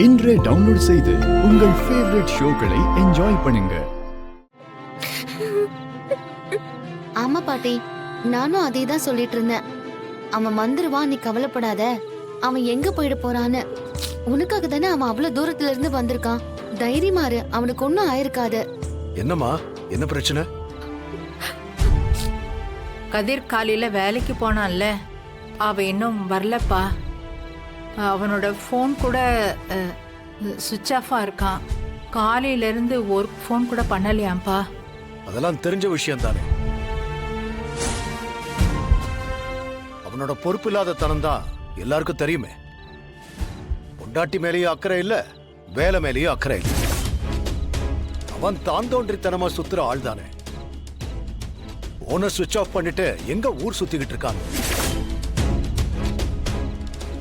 இன்றே டவுன்லோட் செய்து உங்கள் ஃபேவரட் ஷோக்களை என்ஜாய் பண்ணுங்க. ஆமா பாட்டி, நானும் அதே தான் சொல்லிட்டு இருந்தேன். அவன் வந்துருவான், நீ கவலைப்படாத. அவன் எங்க போயிட போறான்னு. உனக்காக தானே அவன் அவ்வளவு தூரத்துல இருந்து வந்திருக்கான். தைரியமாரு, அவனுக்கு ஒண்ணும் ஆயிருக்காது. என்னம்மா, என்ன பிரச்சனை? கதிர் காலையில வேலைக்கு போனான்ல, அவ இன்னும் வரலப்பா. அவனோட ஃபோன் கூட சுவிட்ச் ஆஃபா இருக்கான். காலையில இருந்து ஒரு ஃபோன் கூட பண்ணலையாம்பா. அதெல்லாம் தெரிஞ்ச விஷயம் தானே. அவனோட பொறுப்பு இல்லாத தனம் தான் எல்லாருக்கும் தெரியுமே. பொண்டாட்டி மேலேயும் அக்கறை இல்ல, வேலை மேலேயும் அக்கறை இல்லை. அவன் தான் தோன்றித்தனமா சுத்துற ஆள் தானே. போனை சுவிட்ச் ஆஃப் பண்ணிட்டு எங்க ஊர் சுத்திக்கிட்டு இருக்காங்க.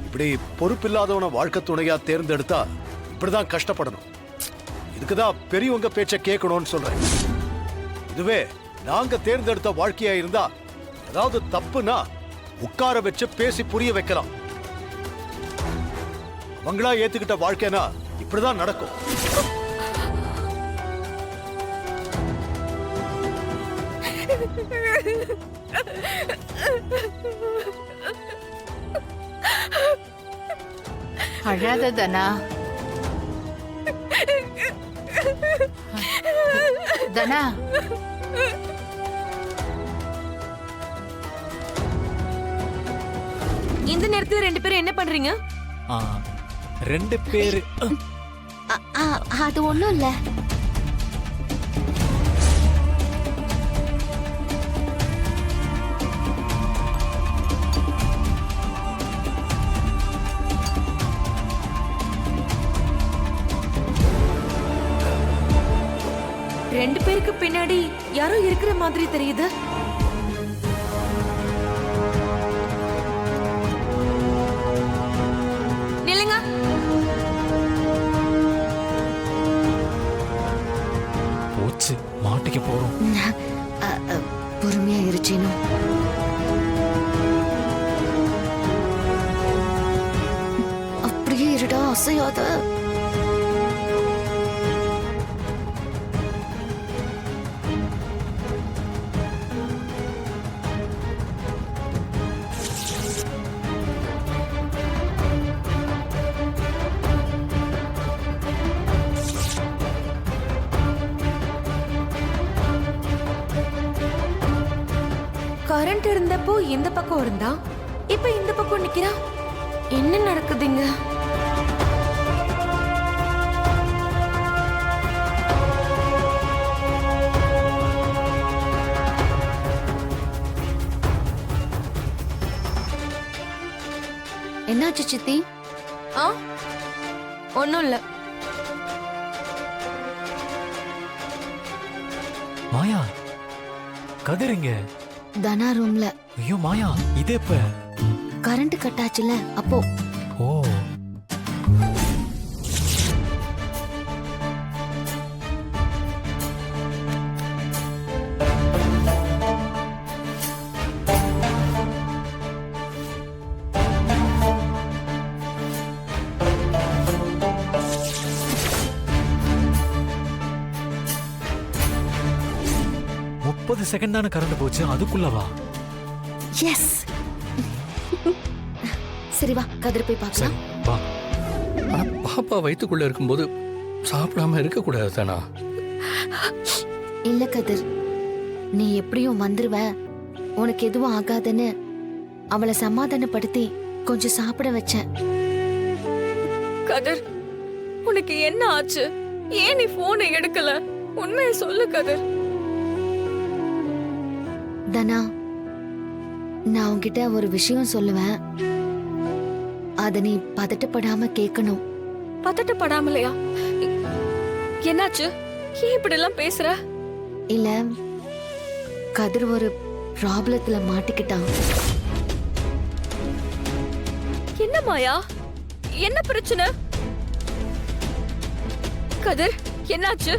இப்படி பொறுப்பில்லாதவன வாழ்க்கை துணையா தேர்ந்தெடுத்தா இப்படிதான் கஷ்டப்படணும். இதுக்குதான் பெரியவங்க பேச்ச கேட்கணும்னு சொல்றேன். இதுவே நாங்க தேர்ந்தெடுத்த வாழ்க்கையா இருந்தா ஏதாவது தப்புனா உட்கார வச்சு பேசி புரிய வைக்கலாம். அவங்களா ஏத்துக்கிட்ட வாழ்க்கைனா இப்படிதான் நடக்கும். அழாத தனா. தனா, இந்த நேரத்துல ரெண்டு பேரும் என்ன பண்றீங்க? ரெண்டு பேரு அது ஒண்ணும் இல்ல. ரெண்டு பேருக்கு பின்னாடி யாரோ இருக்கிற மாதிரி தெரியுது. நில்லுங்க. போச்சு, மாட்டிக்க போறோம். பொறுமையா இருச்சேனோ. அப்படியே இருடா, அசையாத. கரண்ட் இருந்தப்போ இந்த பக்கம் இருந்தா, இப்ப இந்த பக்கம் நிக்கிறா. என்ன நடக்குதுங்க? என்னாச்சு சித்தி? ஒண்ணும் இல்ல. மாயா, கதிரிங்க. தனா ரூம்ல. ஐயோ மாயா, இது எப்ப? கரண்ட் கட் ஆச்சுல அப்போ. ஓ, செகண்ட் தானே கரண்ட் போச்சு, அதுக்குள்ளவா? எஸ். சரி வா, கதிர் போய் பார்க்கலாம். வா. பாப்பா வயிற்றுக்குள்ள இருக்கும்போது சாப்பிடாம இருக்க கூடாது தானா? இல்ல கதிர், நீ எப்படியும் வந்துருவ, உனக்கு எதுவும் ஆகாதுன்னு அவளை சமாதானப்படுத்தி கொஞ்சம் சாப்பிட வச்சேன். கதிர், உனக்கு என்ன ஆச்சு? ஏன் நீ போனை எடுக்கல? உண்மையை சொல்லு கதிர். தனா, நான் உன்கிட்ட ஒரு விஷயம் சொல்லுவேன். அத நீ பதட்டப்படாம கேட்கணும். பதட்டப்படாமலையா? என்னாச்சு? ஏன் இப்படி எல்லாம் பேசுற? இல்ல, கதிர் ஒரு ப்ராப்ளத்துல மாட்டிக்கிட்டான். என்ன மாயா? என்ன பிரச்சனை? கதிர், என்னாச்சு?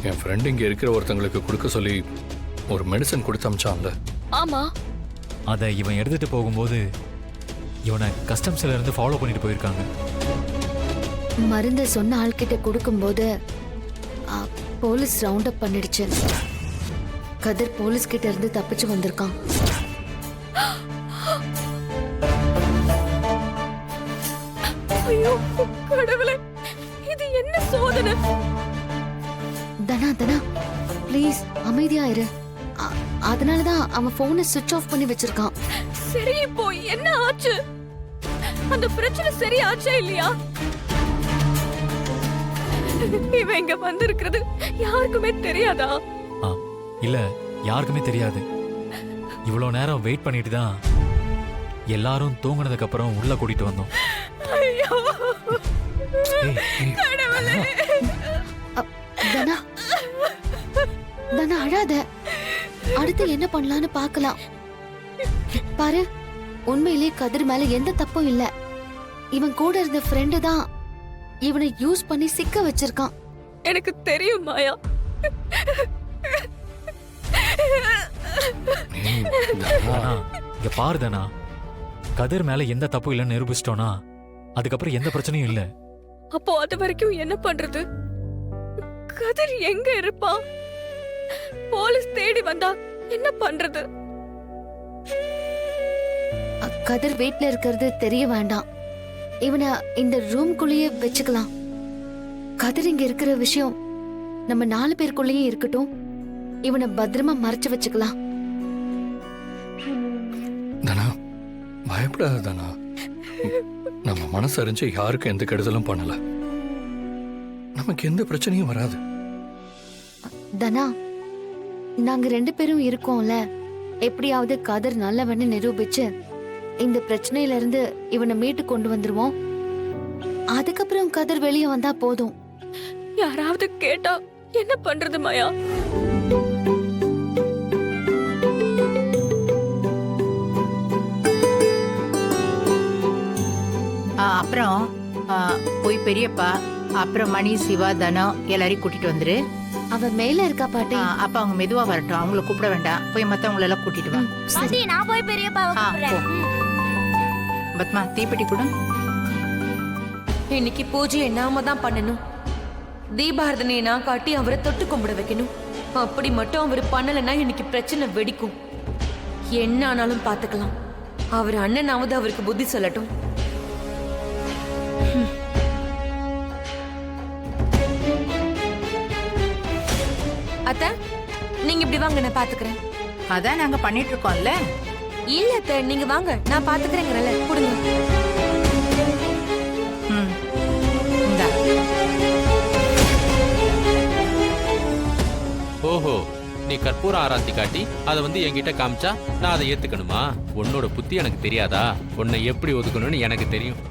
என் ஃப்ரெண்ட் இங்க இருக்கிற ஒருத்தங்களுக்கு கொடுக்க சொல்லி ஒரு மெடிசன் கொடுத்து அமிச்சான்ல. ஆமா. அதை இவன் எடுத்துட்டு போகும்போது இவனை கஸ்டம்ஸ்ல இருந்து ஃபாலோ பண்ணிட்டு போயிருக்காங்க. மருந்த சொன்ன ஆள்கிட்ட கொடுக்கும்போது போலீஸ் ரவுண்ட் அப் பண்ணிடுச்சு. கதிர் போலீஸ் கிட்ட இருந்து தப்பிச்சு வந்திருக்கான். ஐயோ கடவுளே, இது என்ன சோதனை? தனா தனா ப்ளீஸ் அமைதியா இரு. அதனாலதான் அவன் போனை சுவிட்ச் ஆஃப் பண்ணி வச்சிருக்கான். சரி, இப்போ என்ன ஆச்சு? அந்த பிரச்சனை சரி ஆச்சா இல்லையா? இவன் இங்க வந்திருக்கிறது யாருக்குமே தெரியாதா? ஆ, இல்ல யாருக்குமே தெரியாது. இவ்வளவு நேரம் வெயிட் பண்ணிட்டு தான் எல்லாரும் தூங்குனதுக்கு அப்புறம் உள்ள கூட்டிட்டு வந்தோம். ஐயோ ஏய், கடவுளே. தனா தனா அழாத. அடுத்து என்ன பண்ணலான்னு பார்க்கலாம். பாரு, உண்மையிலே கதிர் மேல எந்த தப்பும் இல்ல. இவன் கூட இருந்த ஃப்ரெண்டு தான் இவனை யூஸ் பண்ணி சிக்க வச்சிருக்கான். எனக்கு தெரியும் மாயா. தனா, இங்க பாரு தனா, கதிர் மேல எந்த தப்பும் இல்லைன்னு நிரூபிச்சிட்டோனா அதுக்கப்புறம் எந்த பிரச்சனையும் இல்ல. அப்போ அது வரைக்கும் என்ன பண்றது? கதிர் எங்க இருப்பான்? போலீஸ் தேடி வந்தா என்ன பண்றது? கதிர் வீட்ல இருக்கிறது தெரிய வேண்டாம். இவனை இந்த ரூம்குள்ளேயே வச்சுக்கலாம். கதிர் இங்க இருக்கிற விஷயம் நம்ம 4 பேருக்குள்ளேயே இருக்கட்டும். இவனை பத்திரமா மறைச்சு வச்சுக்கலாம். தனா, பயப்படாத தனா. நம்ம மனசு அறிஞ்சு யாருக்கும் எந்த கெடுதலும் பண்ணல. நமக்கு எந்த பிரச்சனையும் வராது. தனா, நாங்க 2 பேரும் இருக்கோம்ல. எப்படியாவது கதிர் நல்லவன்னு நிரூபிச்சு இந்த பிரச்சனையில இருந்து இவனை மீட்டு கொண்டு வந்துருவோம். அதுக்கப்புறம் கதிர் வெளியே வந்தா போதும். யாராவது கேட்டா என்ன பண்றது மாயா? அப்புறம் போய் பெரியப்பா, அப்புறம் மணி, சிவா, தனம் எல்லாரையும் கூட்டிட்டு வந்துரு. அவ மேல இருக்கா பாட்டி. அப்ப அவங்க மெதுவா வரட்டும், அவங்கள கூப்பிட வேண்டாம். போய் மத்தவங்கள எல்லாம் கூட்டிட்டு வா. சரி. நான் போய் பெரியப்பாவை ஆ, கூப்பிடுறேன். போ. பத்மா, தீப்பெட்டி கூட. இன்னைக்கு பூஜையை நாம தான் பண்ணணும். தீபாரதனையை நான் காட்டி அவரை தொட்டு கும்பிட வைக்கணும். அப்படி மட்டும் அவர் பண்ணலைன்னா இன்னைக்கு பிரச்சனை வெடிக்கும். என்ன ஆனாலும் பாத்துக்கலாம். அவர் அண்ணனாவது அவருக்கு புத்தி சொல்லட்டும். அத்த, நீங்க இப்படி வாங்க, நான் பாத்துக்கிறேன். அதான் நாங்க பண்ணிட்டு இருக்கோம்ல. இல்ல அத்த, நீங்க வாங்க, நான் பாத்துக்கிறேங்கிறல. கொடுங்க. ம், இந்தா. ஓஹோ, நீ கற்பூர ஆராத்தி காட்டி அதை வந்து என்கிட்ட காமிச்சா நான் அதை ஏத்துக்கணுமா? உன்னோட புத்தி எனக்கு தெரியாதா? உன்னை எப்படி ஒதுக்கணும்னு எனக்கு தெரியும்.